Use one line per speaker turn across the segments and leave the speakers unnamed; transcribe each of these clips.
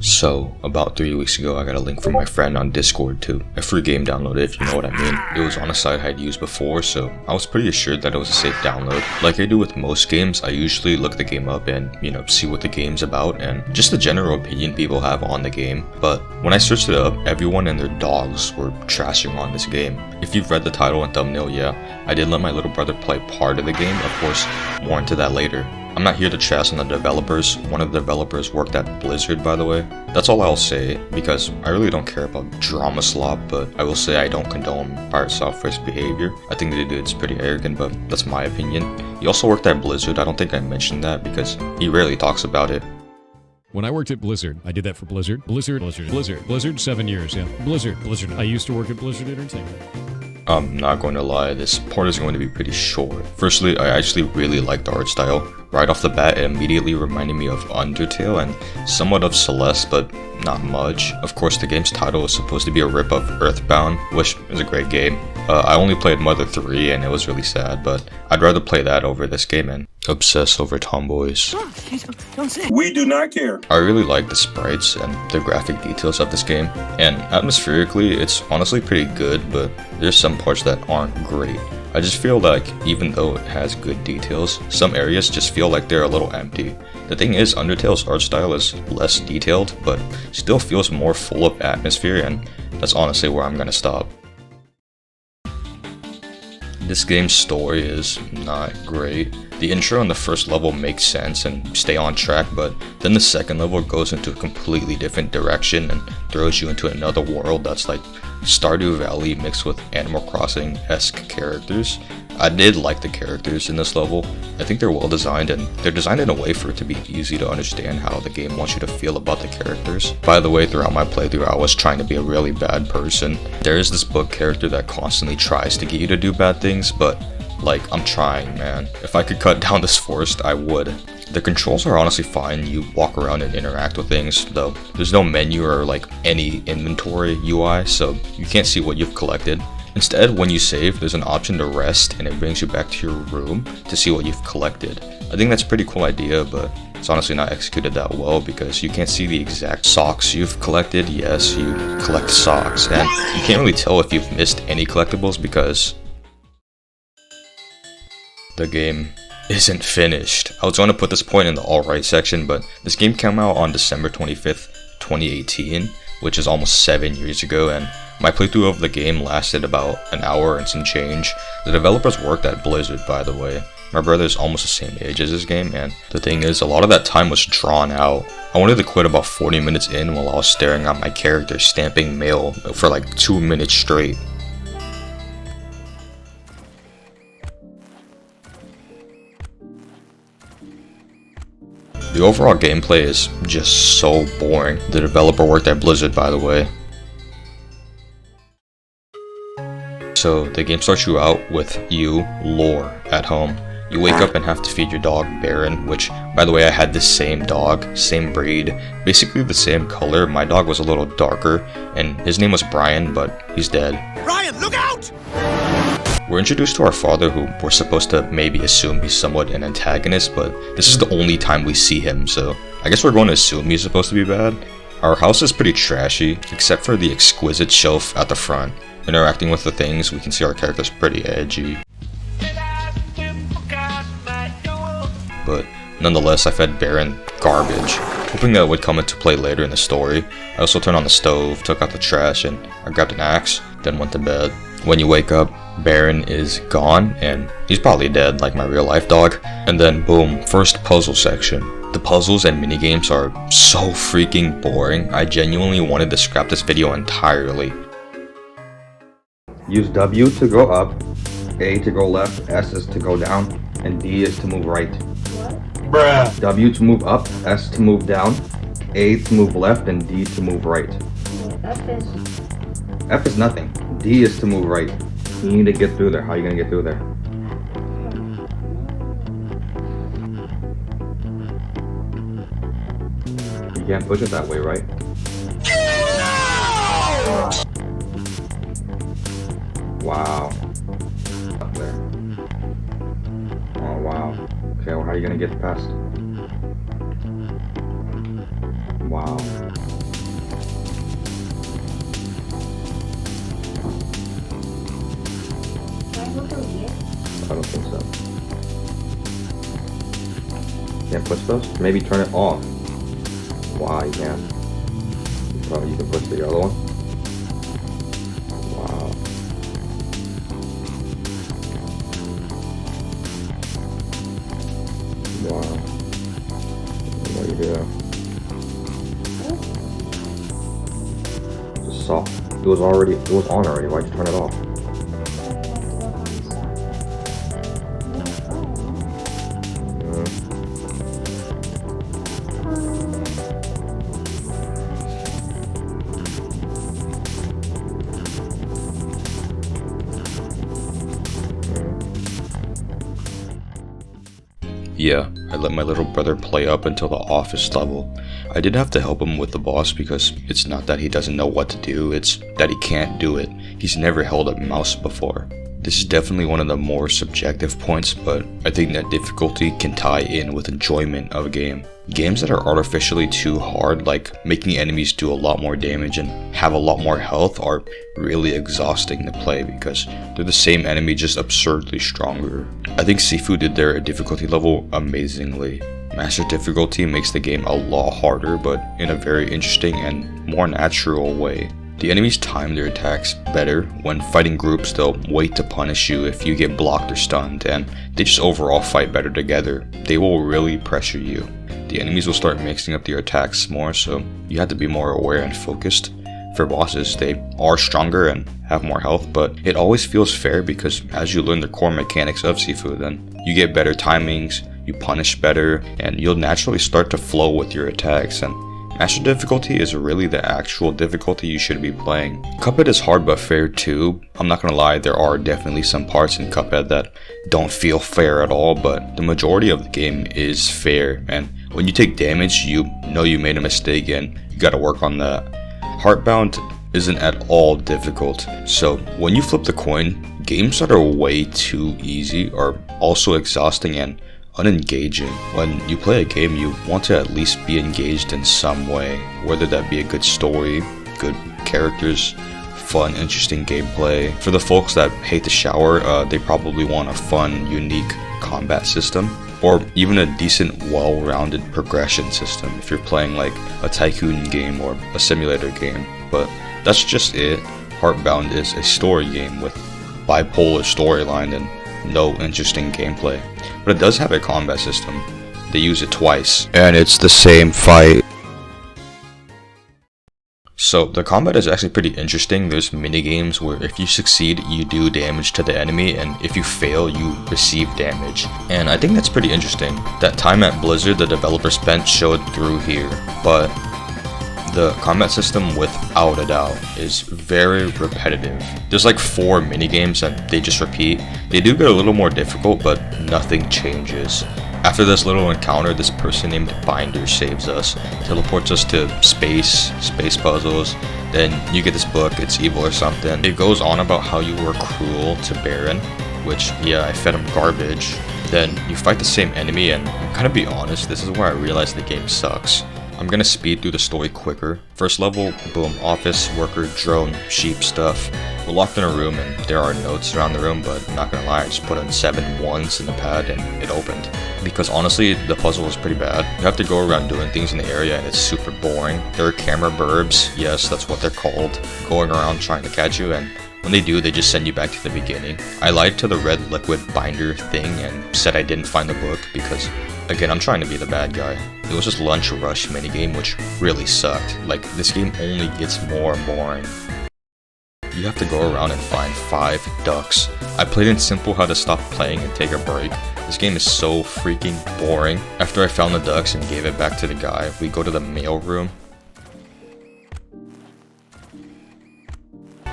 So, about 3 weeks ago, I got a link from my friend on Discord to a free game download, if you know what I mean. It was on a site I'd used before, so I was pretty assured that it was a safe download. Like I do with most games, I usually look the game up and, see what the game's about and just the general opinion people have on the game. But when I searched it up, everyone and their dogs were trashing on this game. If you've read the title and thumbnail, yeah, I did let my little brother play part of the game, of course, more into that later. I'm not here to trash on the developers. One of the developers worked at Blizzard, by the way. That's all I'll say, because I really don't care about drama slop, but I will say I don't condone Pirate Software's behavior. I think the dude's pretty arrogant, but that's my opinion. He also worked at Blizzard. I don't think I mentioned that because he rarely talks about it.
When I worked at Blizzard, I did that for Blizzard, 7 years, yeah. Blizzard. I used to work at Blizzard Entertainment.
I'm not going to lie, this part is going to be pretty short. Firstly, I actually really like the art style. Right off the bat, it immediately reminded me of Undertale and somewhat of Celeste, but not much. Of course, the game's title is supposed to be a rip of Earthbound, which is a great game. I only played Mother 3 and it was really sad, but I'd rather play that over this game and obsess over tomboys.
We do not care.
I really like the sprites and the graphic details of this game, and atmospherically, it's honestly pretty good, but there's some parts that aren't great. I just feel like even though it has good details, some areas just feel like they're a little empty. The thing is, Undertale's art style is less detailed, but still feels more full of atmosphere, and that's honestly where I'm gonna stop. This game's story is not great. The intro on the first level makes sense and stay on track, but then the second level goes into a completely different direction and throws you into another world that's like Stardew Valley mixed with Animal Crossing-esque characters. I did like the characters in this level. I think they're well designed, and they're designed in a way for it to be easy to understand how the game wants you to feel about the characters. By the way, throughout my playthrough, I was trying to be a really bad person. There is this book character that constantly tries to get you to do bad things, but I'm trying, man. If I could cut down this forest, I would. The controls are honestly fine. You walk around and interact with things, though there's no menu or any inventory UI, so you can't see what you've collected. Instead, when you save, there's an option to rest and it brings you back to your room to see what you've collected. I think that's a pretty cool idea, but it's honestly not executed that well because you can't see the exact socks you've collected. Yes, you collect socks, and you can't really tell if you've missed any collectibles because the game isn't finished. I was going to put this point in the alright section, but this game came out on December 25th, 2018, which is almost 7 years ago, and my playthrough of the game lasted about an hour and some change. The developers worked at Blizzard, by the way. My brother is almost the same age as this game, and the thing is, a lot of that time was drawn out. I wanted to quit about 40 minutes in while I was staring at my character stamping mail for 2 minutes straight. The overall gameplay is just so boring. The developer worked at Blizzard, by the way. So the game starts you out with Lore, at home. You wake up and have to feed your dog Baron, which, by the way, I had the same dog, same breed, basically the same color. My dog was a little darker, and his name was Brian, but he's dead.
Brian, look out!
We're introduced to our father, who we're supposed to maybe assume he's somewhat an antagonist, but this is the only time we see him, so I guess we're going to assume he's supposed to be bad. Our house is pretty trashy, except for the exquisite shelf at the front. Interacting with the things, we can see our character's pretty edgy. But nonetheless, I fed Baron garbage, hoping that it would come into play later in the story. I also turned on the stove, took out the trash, and I grabbed an axe, then went to bed. When you wake up, Baron is gone, and he's probably dead like my real life dog. And then boom, first puzzle section. The puzzles and minigames are so freaking boring. I genuinely wanted to scrap this video entirely.
Use W to go up, A to go left, S is to go down, and D is to move right.
Bruh.
W to move up, S to move down, A to move left, and D to move right. F is nothing. D is to move right. You need to get through there. How are you gonna get through there? You can't push it that way, right? Wow. Up there. Oh, wow. Okay, well, how are you gonna get past? Wow. can't push those? Maybe turn it off. Wow, you can. Oh, you can push the other one. Wow. Wow. What do you do? Just soft. It was on already. Why'd you turn it off?
Yeah, I let my little brother play up until the office level. I did have to help him with the boss because it's not that he doesn't know what to do, it's that he can't do it. He's never held a mouse before. This is definitely one of the more subjective points, but I think that difficulty can tie in with enjoyment of a game. Games that are artificially too hard, like making enemies do a lot more damage and have a lot more health, are really exhausting to play because they're the same enemy just absurdly stronger. I think Sifu did their difficulty level amazingly. Master difficulty makes the game a lot harder, but in a very interesting and more natural way. The enemies time their attacks better. When fighting groups, they'll wait to punish you if you get blocked or stunned, and they just overall fight better together. They will really pressure you. The enemies will start mixing up their attacks more, so you have to be more aware and focused. For bosses, they are stronger and have more health, but it always feels fair because as you learn the core mechanics of Sifu, then you get better timings, you punish better, and you'll naturally start to flow with your attacks. And Master difficulty is really the actual difficulty you should be playing. Cuphead is hard but fair too. I'm not gonna lie, there are definitely some parts in Cuphead that don't feel fair at all, but the majority of the game is fair, and when you take damage, you know you made a mistake and you gotta work on that. Heartbound isn't at all difficult, so when you flip the coin, games that are way too easy are also exhausting and unengaging. When you play a game, you want to at least be engaged in some way, whether that be a good story, good characters, fun, interesting gameplay. For the folks that hate the shower, they probably want a fun, unique combat system, or even a decent, well-rounded progression system if you're playing like a tycoon game or a simulator game. But that's just it. Heartbound is a story game with bipolar storyline and no interesting gameplay, but it does have a combat system. They use it twice, and it's the same fight. So the combat is actually pretty interesting. There's mini games where if you succeed, you do damage to the enemy, and if you fail, you receive damage. And I think that's pretty interesting. That time at Blizzard the developer spent showed through here, but the combat system, without a doubt, is very repetitive. There's like 4 minigames and they just repeat. They do get a little more difficult, but nothing changes. After this little encounter, this person named Binder saves us, teleports us to space puzzles. Then you get this book, It's Evil or something. It goes on about how you were cruel to Baron, which, yeah, I fed him garbage. Then you fight the same enemy, and I'm gonna be honest, this is where I realized the game sucks. I'm gonna speed through the story quicker. First level, boom, office, worker, drone, sheep stuff. We're locked in a room and there are notes around the room, but I'm not gonna lie, I just put in 7 ones in the pad and it opened. Because honestly, the puzzle is pretty bad. You have to go around doing things in the area and it's super boring. There are camera burbs, yes, that's what they're called, going around trying to catch you, and when they do, they just send you back to the beginning. I lied to the red liquid binder thing and said I didn't find the book because, again, I'm trying to be the bad guy. It was just lunch rush minigame, which really sucked. Like, this game only gets more boring. You have to go around and find 5 ducks. I played in simple how to stop playing and take a break. This game is so freaking boring. After I found the ducks and gave it back to the guy, we go to the mail room.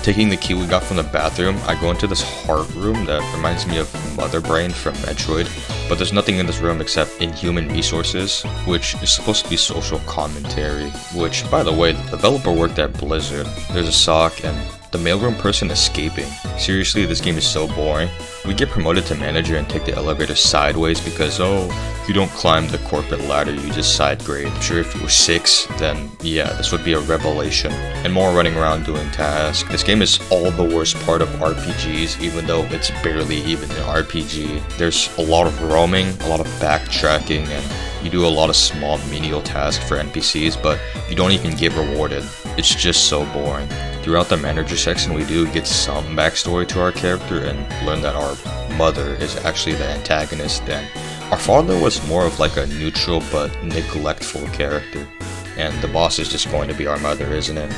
Taking the key we got from the bathroom, I go into this heart room that reminds me of Mother Brain from Metroid, but there's nothing in this room except inhuman resources, which is supposed to be social commentary, which, by the way, the developer worked at Blizzard. There's a sock and the mailroom person escaping. Seriously, this game is so boring. We get promoted to manager and take the elevator sideways because, oh, you don't climb the corporate ladder, you just side grade. I'm sure if you were 6, then yeah, this would be a revelation. And more running around doing tasks. This game is all the worst part of RPGs, even though it's barely even an RPG. There's a lot of roaming, a lot of backtracking, and You do a lot of small menial tasks for NPCs, but you don't even get rewarded. It's just so boring. Throughout the manager section, we do get some backstory to our character and learn that our mother is actually the antagonist, and our father was more of like a neutral but neglectful character. And the boss is just going to be our mother, isn't it?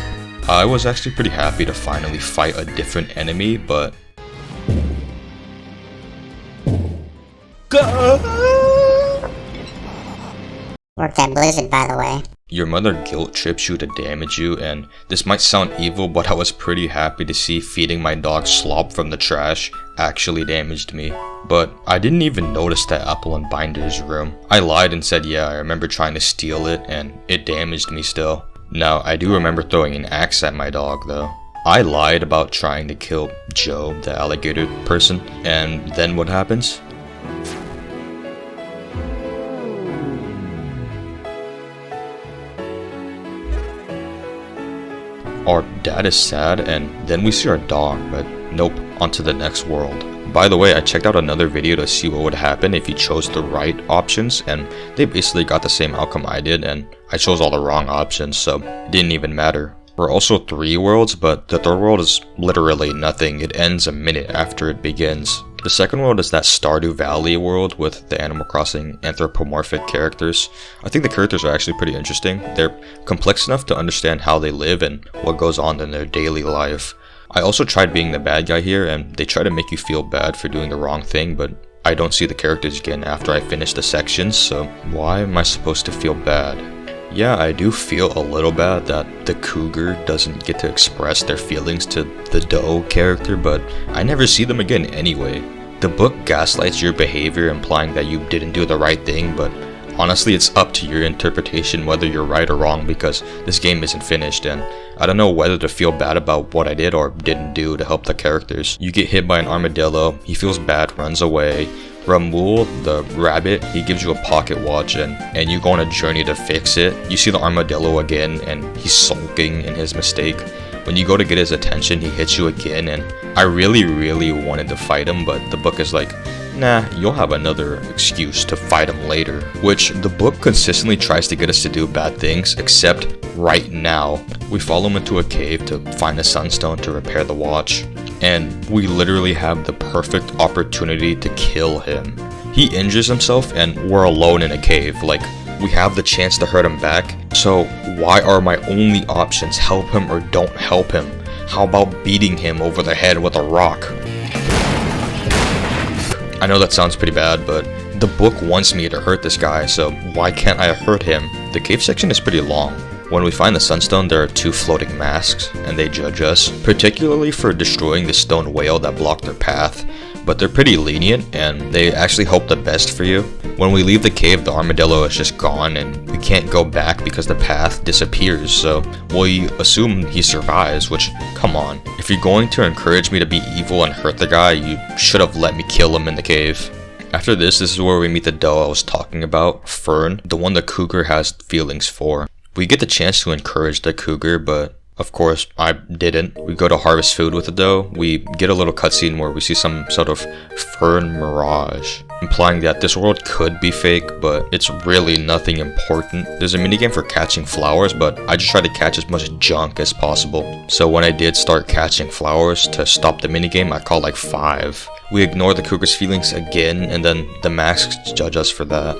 I was actually pretty happy to finally fight a different enemy, but...
Worked at Blizzard, by the way.
Your mother guilt trips you to damage you, and this might sound evil, but I was pretty happy to see feeding my dog slop from the trash actually damaged me. But I didn't even notice that apple in Binder's room. I lied and said yeah, I remember trying to steal it, and it damaged me still. Now, I do remember throwing an axe at my dog though. I lied about trying to kill Joe, the alligator person, and then what happens? Our dad is sad, and then we see our dog, but nope, onto the next world. By the way, I checked out another video to see what would happen if you chose the right options, and they basically got the same outcome I did, and I chose all the wrong options, so it didn't even matter. We're also 3 worlds, but the third world is literally nothing. It ends a minute after it begins. The second world is that Stardew Valley world with the Animal Crossing anthropomorphic characters. I think the characters are actually pretty interesting. They're complex enough to understand how they live and what goes on in their daily life. I also tried being the bad guy here, and they try to make you feel bad for doing the wrong thing, but I don't see the characters again after I finish the sections, so why am I supposed to feel bad? Yeah, I do feel a little bad that the cougar doesn't get to express their feelings to the doe character, but I never see them again anyway. The book gaslights your behavior, implying that you didn't do the right thing, but honestly it's up to your interpretation whether you're right or wrong, because this game isn't finished, and I don't know whether to feel bad about what I did or didn't do to help the characters. You get hit by an armadillo, he feels bad, runs away. Ramul, the rabbit, he gives you a pocket watch, and you go on a journey to fix it. You see the armadillo again, and he's sulking in his mistake. When you go to get his attention, he hits you again, and I really wanted to fight him, but the book is like, nah, you'll have another excuse to fight him later. Which the book consistently tries to get us to do bad things, except right now. We follow him into a cave to find a sunstone to repair the watch, and we literally have the perfect opportunity to kill him. He injures himself and we're alone in a cave, like we have the chance to hurt him back. So why are my only options help him or don't help him? How about beating him over the head with a rock? I know that sounds pretty bad, but the book wants me to hurt this guy, so why can't I hurt him? The cave section is pretty long. When we find the sunstone, there are 2 floating masks, and they judge us, particularly for destroying the stone whale that blocked their path, but they're pretty lenient, and they actually hope the best for you. When we leave the cave, the armadillo is just gone, and we can't go back because the path disappears, so we assume he survives, which, come on. If you're going to encourage me to be evil and hurt the guy, you should have let me kill him in the cave. After this is where we meet the doe I was talking about, Fern, the one the cougar has feelings for. We get the chance to encourage the cougar, but of course I didn't. We go to harvest food with the doe. We get a little cutscene where we see some sort of fern mirage, implying that this world could be fake, but it's really nothing important. There's a minigame for catching flowers, but I just tried to catch as much junk as possible. So when I did start catching flowers to stop the minigame, I caught like 5. We ignore the cougar's feelings again, and then the masks judge us for that.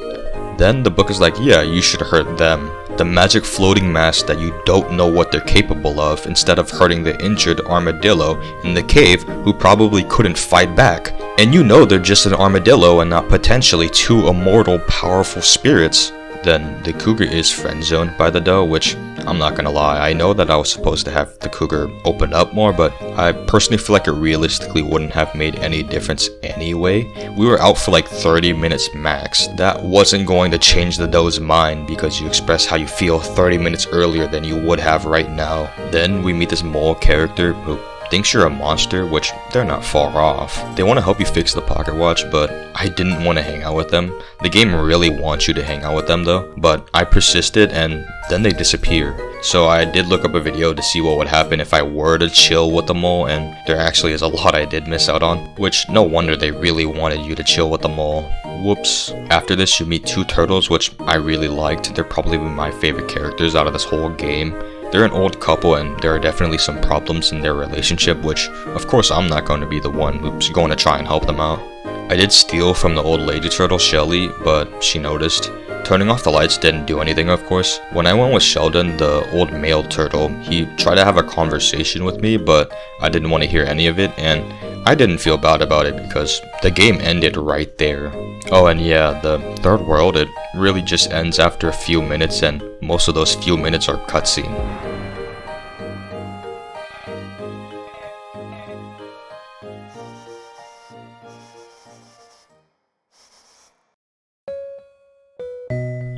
Then the book is like, yeah, you should hurt them. The magic floating mask that you don't know what they're capable of, instead of hurting the injured armadillo in the cave who probably couldn't fight back. And you know they're just an armadillo and not potentially 2 immortal powerful spirits. Then the cougar is friend-zoned by the doe, which, I'm not gonna lie, I know that I was supposed to have the cougar open up more, but I personally feel like it realistically wouldn't have made any difference anyway. We were out for like 30 minutes max. That wasn't going to change the doe's mind because you express how you feel 30 minutes earlier than you would have right now. Then we meet this mole character who thinks you're a monster, which they're not far off. They want to help you fix the pocket watch, but I didn't want to hang out with them. The game really wants you to hang out with them though, but I persisted and then they disappear. So I did look up a video to see what would happen if I were to chill with the mole, and there actually is a lot I did miss out on, which no wonder they really wanted you to chill with the mole. Whoops. After this you meet two turtles, which I really liked. They're probably my favorite characters out of this whole game. They're an old couple and there are definitely some problems in their relationship, which of course I'm not going to be the one who's going to try and help them out. I did steal from the old lady turtle Shelly, but she noticed. Turning off the lights didn't do anything, of course. When I went with Sheldon, the old male turtle, he tried to have a conversation with me, but I didn't want to hear any of it, and I didn't feel bad about it because the game ended right there. Oh, and yeah, the third world, it really just ends after a few minutes, and most of those few minutes are cutscene.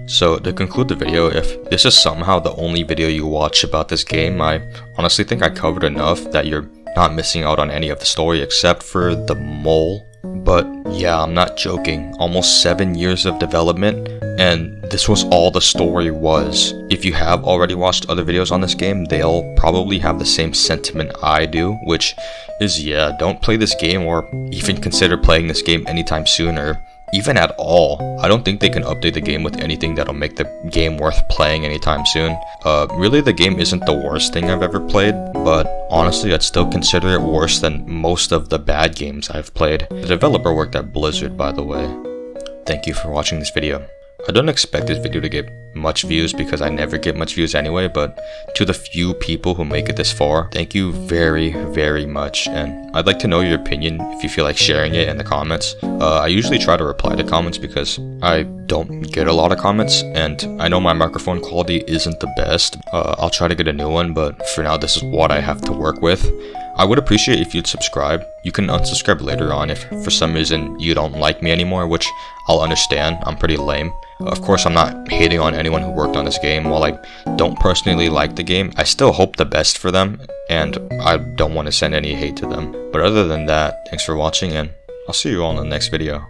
So to conclude the video, if this is somehow the only video you watch about this game, I honestly think I covered enough that you're not missing out on any of the story except for the mole. But yeah, I'm not joking, almost 7 years of development, and this was all the story was. If you have already watched other videos on this game, they'll probably have the same sentiment I do, which is, yeah, don't play this game or even consider playing this game anytime soon, or even at all. I don't think they can update the game with anything that'll make the game worth playing anytime soon. Really, the game isn't the worst thing I've ever played, but honestly I'd still consider it worse than most of the bad games I've played. The developer worked at Blizzard, by the way. Thank you for watching this video. I don't expect this video to get much views because I never get much views anyway, but to the few people who make it this far, thank you very, very much, and I'd like to know your opinion if you feel like sharing it in the comments. I usually try to reply to comments because I don't get a lot of comments, and I know my microphone quality isn't the best. I'll try to get a new one, but for now this is what I have to work with. I would appreciate if you'd subscribe. You can unsubscribe later on if for some reason you don't like me anymore, which I'll understand. I'm pretty lame. Of course, I'm not hating on anyone who worked on this game. While I don't personally like the game, I still hope the best for them, and I don't want to send any hate to them. But other than that, thanks for watching, and I'll see you all in the next video.